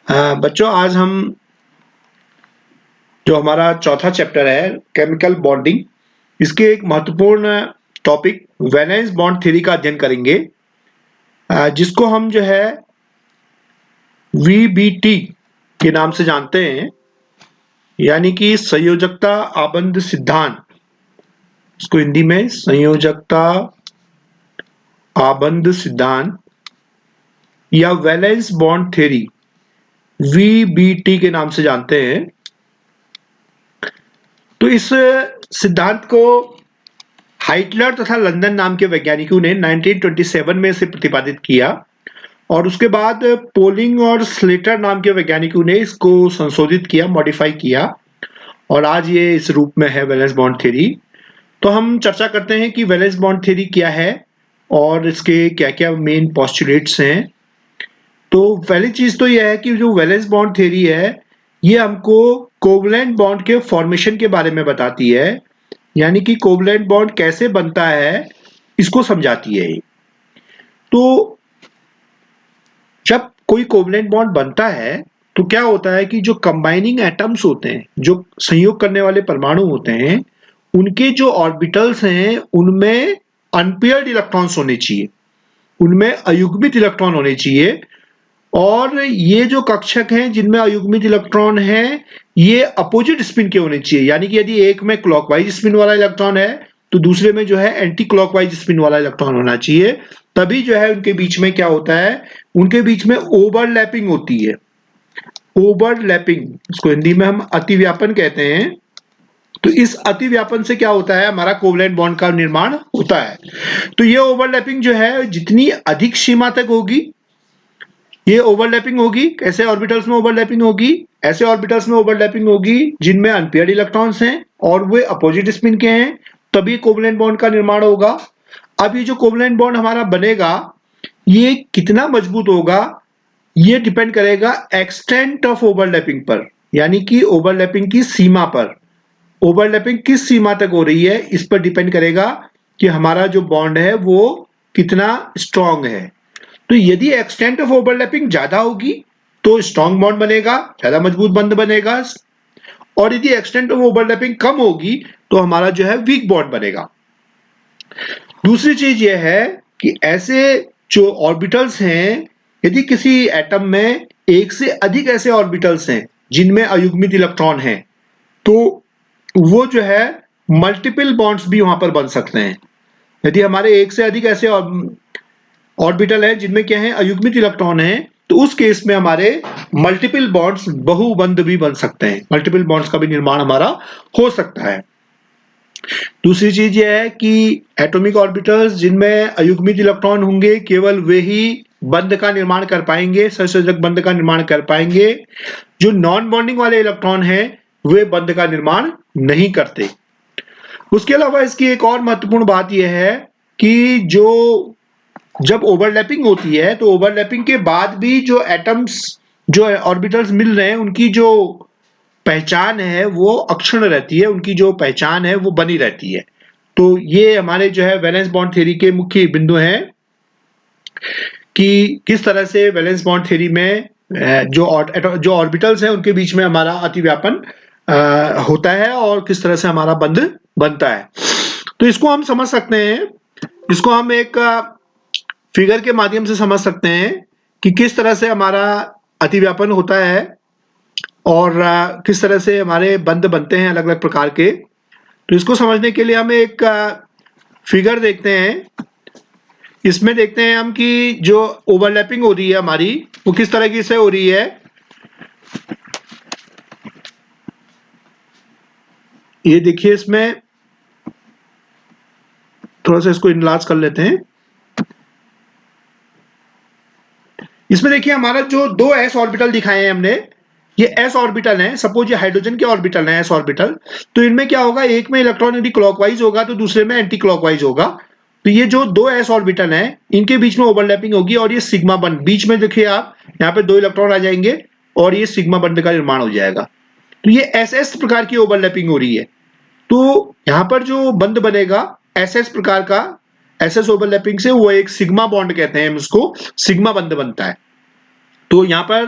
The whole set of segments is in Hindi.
बच्चों आज हम जो हमारा चौथा चैप्टर है केमिकल बॉन्डिंग, इसके एक महत्वपूर्ण टॉपिक वैलेंस बॉन्ड थ्योरी का अध्ययन करेंगे, जिसको हम जो है वीबीटी के नाम से जानते हैं, यानी कि संयोजकता आबंध सिद्धांत। इसको हिंदी में संयोजकता आबंध सिद्धांत या वैलेंस बॉन्ड थ्योरी वीबीटी के नाम से जानते हैं। तो इस सिद्धांत को हाइटलर तथा लंदन नाम के वैज्ञानिकों ने 1927 में इसे प्रतिपादित किया और उसके बाद पोलिंग और स्लेटर नाम के वैज्ञानिकों ने इसको संशोधित किया, मॉडिफाई किया और आज ये इस रूप में है वैलेंस बॉन्ड थ्योरी। तो हम चर्चा करते हैं कि वैलेंस बॉन्ड थ्योरी क्या है और इसके क्या क्या मेन पोस्टुलेट्स हैं। तो पहली चीज तो यह है कि जो वैलेंस बॉन्ड थ्योरी है ये हमको कोवलेंट बॉन्ड के फॉर्मेशन के बारे में बताती है, यानी कि कोवलेंट बॉन्ड कैसे बनता है इसको समझाती है। तो जब कोई कोवलेंट बॉन्ड बनता है तो क्या होता है कि जो कंबाइनिंग एटम्स होते हैं, जो संयोग करने वाले परमाणु होते हैं, उनके जो ऑर्बिटल्स हैं उनमें अनपेयर्ड इलेक्ट्रॉन्स होने चाहिए, उनमें अयुग्मित इलेक्ट्रॉन होने चाहिए। और ये जो कक्षक हैं जिनमें अयुग्मित इलेक्ट्रॉन है ये अपोजिट स्पिन के होने चाहिए, यानी कि यदि एक में क्लॉकवाइज स्पिन वाला इलेक्ट्रॉन है तो दूसरे में जो है एंटी क्लॉकवाइज स्पिन वाला इलेक्ट्रॉन होना चाहिए। तभी जो है उनके बीच में क्या होता है, उनके बीच में ओवरलैपिंग होती है। ओवरलैपिंग, इसको हिंदी में हम अतिव्यापन कहते हैं। तो इस अतिव्यापन से क्या होता है, हमारा कोवलेंट बॉन्ड का निर्माण होता है। तो ये ओवरलैपिंग जो है जितनी अधिक सीमा तक होगी ये ओवरलैपिंग होगी। कैसे ऑर्बिटल्स में ओवरलैपिंग होगी, ऐसे ऑर्बिटल्स में ओवरलैपिंग होगी जिनमें अनपेयर्ड इलेक्ट्रॉन्स हैं और वे अपोजिट स्पिन के हैं, तभी कोवलेंट बॉन्ड का निर्माण होगा। अब ये जो कोवलेंट बॉन्ड हमारा बनेगा ये कितना मजबूत होगा ये डिपेंड करेगा एक्सटेंट ऑफ ओवरलैपिंग पर, यानी कि ओवरलैपिंग की सीमा पर। ओवरलैपिंग किस सीमा तक हो रही है इस पर डिपेंड करेगा कि हमारा जो बॉन्ड है वो कितना स्ट्रांग है। तो यदि एक्सटेंट ऑफ ओवरलैपिंग ज्यादा होगी तो स्ट्रांग बॉन्ड बनेगा, ज्यादा मजबूत बंध बनेगा। और यदि एक्सटेंट ऑफ ओवरलैपिंग कम होगी तो हमारा जो है वीक बॉन्ड बनेगा। दूसरी चीज यह है कि ऐसे जो ऑर्बिटल्स हैं, यदि किसी एटम में एक से अधिक ऐसे ऑर्बिटल्स हैं जिनमें अयुग्मित इलेक्ट्रॉन हैं तो वो जो है मल्टीपल बॉन्ड्स भी वहां पर बन सकते हैं। यदि हमारे एक से अधिक ऐसे ऑर्बिटल है जिनमें क्या है अयुग्मित इलेक्ट्रॉन है तो उस केस में हमारे मल्टीपल बॉन्ड्स बहुबंध भी बन सकते हैं, मल्टीपल बॉन्ड्स का भी निर्माण हमारा हो सकता है। दूसरी चीज यह है कि एटॉमिक ऑर्बिटल्स जिनमें अयुग्मित इलेक्ट्रॉन होंगे केवल वे ही बंध का निर्माण कर पाएंगे, सहसंयोजक बंध का निर्माण कर पाएंगे। जो नॉन बॉन्डिंग वाले इलेक्ट्रॉन है वे बंध का निर्माण नहीं करते। उसके अलावा इसकी एक और महत्वपूर्ण बात यह है कि जो जब ओवरलैपिंग होती है तो ओवरलैपिंग के बाद भी जो एटम्स, जो ऑर्बिटल्स मिल रहे हैं उनकी जो पहचान है वो अक्षुण्ण रहती है, उनकी जो पहचान है वो बनी रहती है। तो ये हमारे जो है वैलेंस बॉन्ड थ्योरी के मुख्य बिंदु हैं कि किस तरह से वैलेंस बॉन्ड थ्योरी में जो ऑर्बिटल्स हैं उनके बीच में हमारा अतिव्यापन होता है और किस तरह से हमारा बंध बनता है। तो इसको हम समझ सकते हैं, इसको हम एक फिगर के माध्यम से समझ सकते हैं कि किस तरह से हमारा अतिव्यापन होता है और किस तरह से हमारे बंध बनते हैं अलग अलग प्रकार के। तो इसको समझने के लिए हम एक फिगर देखते हैं। इसमें देखते हैं हम कि जो ओवरलैपिंग हो रही है हमारी वो किस तरह की से हो रही है। ये देखिए, इसमें थोड़ा सा इसको इनलार्ज कर लेते हैं। इसमें देखिए हमारा जो दो एस ऑर्बिटल दिखाए हैं हमने, ये एस ऑर्बिटल हैं। सपोज ये हाइड्रोजन के ऑर्बिटल हैं एस ऑर्बिटल। तो इनमें क्या होगा, एक में इलेक्ट्रॉन यदि क्लॉकवाइज होगा तो दूसरे में एंटी क्लॉकवाइज होगा। तो ये जो दो एस ऑर्बिटल हैं इनके बीच में ओवरलैपिंग होगी और ये सिग्मा बंध, बीच में देखिए आप यहाँ पे दो इलेक्ट्रॉन आ जाएंगे और ये सिग्मा बंध का निर्माण हो जाएगा। तो ये एस एस प्रकार की ओवरलैपिंग हो रही है। तो यहाँ पर जो बंध बनेगा एस एस प्रकार का, एस एस ओवरलैपिंग से वो एक सिग्मा बॉन्ड कहते हैं हम उसको, सिग्मा बंध बनता है। तो यहाँ पर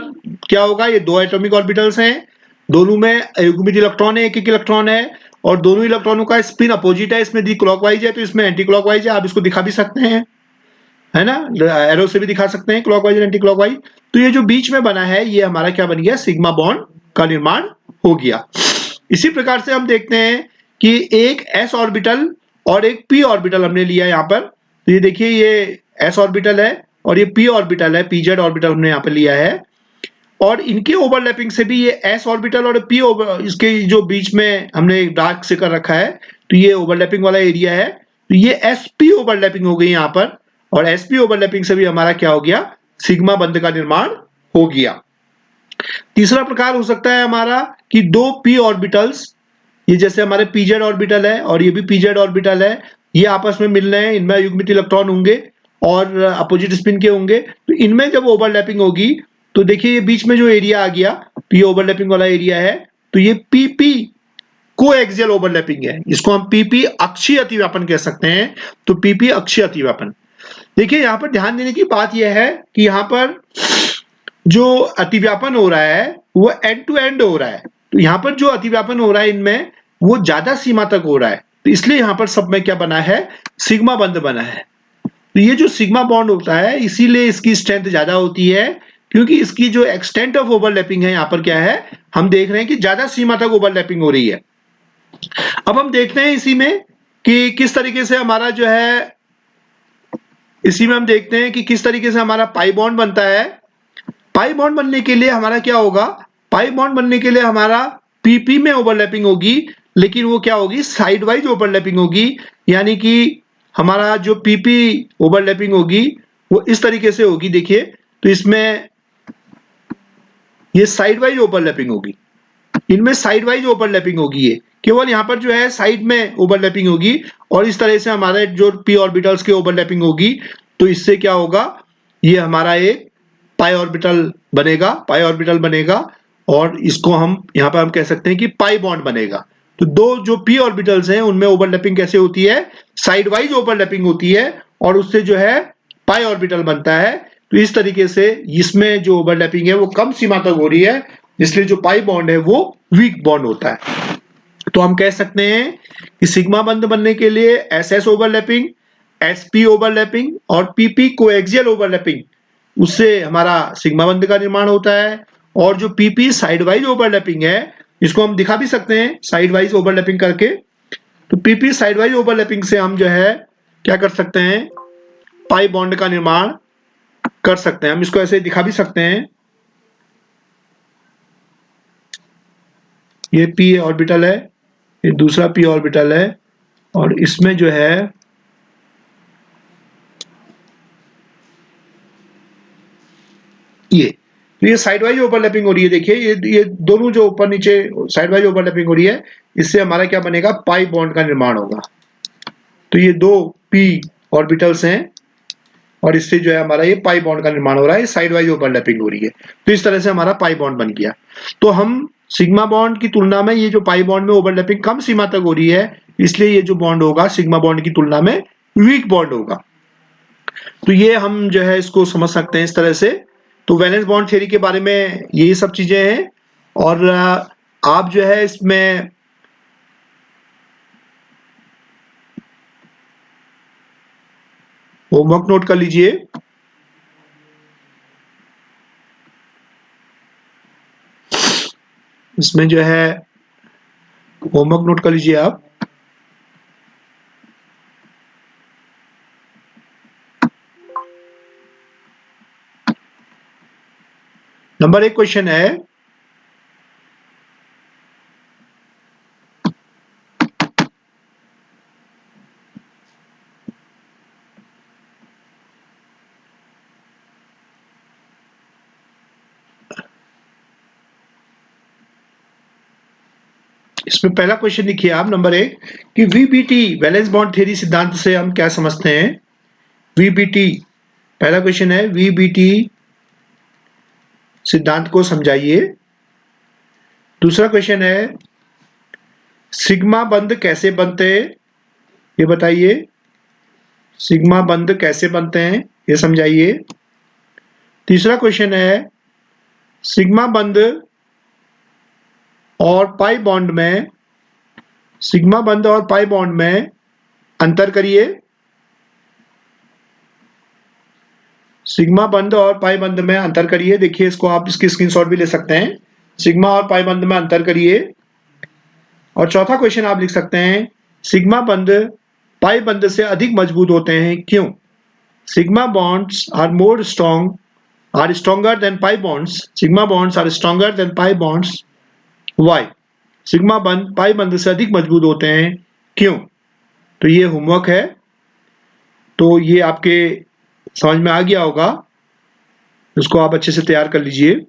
क्या होगा, ये दो एटॉमिक ऑर्बिटल्स हैं, दोनों में युग्मित इलेक्ट्रॉन है, एक एक इलेक्ट्रॉन है, और दोनों इलेक्ट्रॉनों का स्पिन अपोजिट है, इसमें दी क्लॉकवाइज है तो इसमें एंटी क्लॉकवाइज है। आप इसको दिखा भी सकते हैं, है ना, एरो से भी दिखा सकते हैं क्लॉकवाइज और एंटी क्लॉकवाइज। तो ये जो बीच में बना है ये हमारा क्या बन गया, सिग्मा बॉन्ड का निर्माण हो गया। इसी प्रकार से हम देखते हैं कि एक s ऑर्बिटल और एक p ऑर्बिटल हमने लिया यहाँ पर। तो ये देखिए, ये s ऑर्बिटल है और ये p ऑर्बिटल है, pz ऑर्बिटल हमने यहाँ पर लिया है, और इनके ओवरलैपिंग से भी ये s ऑर्बिटल और p इसके जो बीच में हमने डार्क से कर रखा है, तो ये ओवरलैपिंग वाला एरिया है, तो ये sp ओवरलैपिंग हो गई यहाँ पर, और sp ओवरलैपिंग से भी हमारा क्या हो गया, सिग्मा बंध का निर्माण हो गया। तीसरा प्रकार हो सकता है हमारा कि दो p ऑर्बिटल्स, ये जैसे हमारे pz ऑर्बिटल है और ये भी pz ऑर्बिटल है, ये आपस में मिल रहे हैं, इनमें युग्मित इलेक्ट्रॉन होंगे और अपोजिट स्पिन के होंगे, तो इनमें जब ओवरलैपिंग होगी तो देखिए ये बीच में जो एरिया आ गया, तो ये ओवरलैपिंग वाला एरिया है, तो ये pp कोएक्सियल ओवरलैपिंग है, इसको हम pp अक्षीय अतिव्यापन कह सकते हैं। तो pp अक्षीय अतिव्यापन, देखिए यहां पर ध्यान देने की बात यह है कि यहां पर जो अतिव्यापन हो रहा है वो एंड टू एंड हो रहा है, तो यहां पर जो अतिव्यापन हो रहा है इनमें वो ज्यादा सीमा तक हो रहा है, तो इसलिए यहां पर सब में क्या बना है, सिग्मा बंध बना है। तो ये जो सिग्मा बॉन्ड होता है इसीलिए इसकी स्ट्रेंथ ज्यादा होती है, क्योंकि इसकी जो एक्सटेंट ऑफ ओवरलैपिंग है यहाँ पर क्या है, हम देख रहे हैं कि ज्यादा सीमा तक ओवरलैपिंग हो रही है। अब हम देखते हैं इसी में कि किस तरीके से हमारा जो है, इसी में हम देखते हैं कि किस तरीके से हमारा पाई बॉन्ड बनता है। पाई बॉन्ड बनने के लिए हमारा क्या होगा, पाई बॉन्ड बनने के लिए हमारा पीपी में ओवरलैपिंग होगी, लेकिन वो क्या होगी, साइड वाइज ओवरलैपिंग होगी, यानी कि हमारा जो पीपी ओवरलैपिंग होगी वो इस तरीके से होगी, देखिए तो इसमें ये साइड वाइज ओवरलैपिंग होगी, इनमें साइड वाइज ओवरलैपिंग होगी, ये केवल यहाँ पर जो है साइड में ओवरलैपिंग होगी, और इस तरह से हमारे जो पी ऑर्बिटल्स की ओवरलैपिंग होगी, तो इससे क्या होगा, ये हमारा एक पाई ऑर्बिटल बनेगा, पाई ऑर्बिटल बनेगा, और इसको हम यहाँ पर हम कह सकते हैं कि पाई बॉन्ड बनेगा। तो दो जो पी ऑर्बिटल्स हैं उनमें ओवरलैपिंग कैसे होती है, साइड वाइज ओवरलैपिंग होती है, और उससे जो है पाई ऑर्बिटल बनता है। तो इस तरीके से इसमें जो ओवरलैपिंग है वो कम सीमा तक हो रही है, इसलिए जो पाई बॉन्ड है वो वीक बॉन्ड होता है। तो हम कह सकते हैं कि सिग्मा बंध बनने के लिए एसएस ओवरलैपिंग, एसपी ओवरलैपिंग और पीपी कोएक्सियल ओवरलैपिंग, उससे हमारा सिग्मा बंध का निर्माण होता है। और जो पीपी साइड वाइज ओवरलैपिंग है, इसको हम दिखा भी सकते हैं साइड वाइज ओवरलैपिंग करके। तो पीपी साइड वाइज ओवरलैपिंग से हम जो है क्या कर सकते हैं, पाई बॉन्ड का निर्माण कर सकते हैं। हम इसको ऐसे दिखा भी सकते हैं, ये पी ऑर्बिटल है, ये दूसरा पी ऑर्बिटल है, और इसमें जो है ये साइड वाइज ओवरलैपिंग हो रही है, देखिए ये दोनों जो ऊपर नीचे साइड वाइज ओवरलैपिंग हो रही है, इससे हमारा क्या बनेगा, पाई बॉन्ड का निर्माण होगा। तो ये दो पी ऑर्बिटल्स हैं और इससे जो है हमारा ये पाई बॉन्ड का निर्माण हो रहा है, साइड वाइज ओवरलैपिंग हो रही है, तो इस तरह से हमारा पाई बॉन्ड बन गया। तो हम सिग्मा बॉन्ड की तुलना में ये जो पाई बॉन्ड में ओवरलैपिंग कम सीमा तक हो रही है, इसलिए ये जो बॉन्ड होगा सिग्मा बॉन्ड की तुलना में वीक बॉन्ड होगा। तो ये हम जो है इसको समझ सकते हैं इस तरह से। तो वैलेंस बॉन्ड थ्योरी के बारे में यही सब चीजें हैं, और आप जो है इसमें होमवर्क नोट कर लीजिए। इसमें जो है होमवर्क नोट कर लीजिए आप। नंबर 1 क्वेश्चन है, इसमें पहला क्वेश्चन लिखिए आप, नंबर 1 कि वीबीटी वैलेंस बॉन्ड थ्योरी सिद्धांत से हम क्या समझते हैं। वीबीटी, पहला क्वेश्चन है वीबीटी सिद्धांत को समझाइए। दूसरा क्वेश्चन है सिग्मा बंध कैसे बनते हैं, ये बताइए। सिग्मा बंध कैसे बनते हैं ये समझाइए। तीसरा क्वेश्चन है सिग्मा बंध और पाई बॉन्ड में, सिग्मा बंध और पाई बॉन्ड में अंतर करिए। सिग्मा बंध और पाई बंध में अंतर करिए। देखिए इसको आप इसकी स्क्रीनशॉट भी ले सकते हैं। सिग्मा और पाई बंध में अंतर करिए। और चौथा क्वेश्चन आप लिख सकते हैं, सिग्मा बंध पाई बंध से अधिक मजबूत होते हैं, क्यों? Sigma bonds are more strong, are stronger than pi bonds. Sigma bonds are stronger than pi bonds, why? Sigma बंध पाई बंध से अधिक मजबूत होते हैं, क्यों? तो ये होमवर्क है, तो ये आपके समझ में आ गया होगा, उसको आप अच्छे से तैयार कर लीजिए।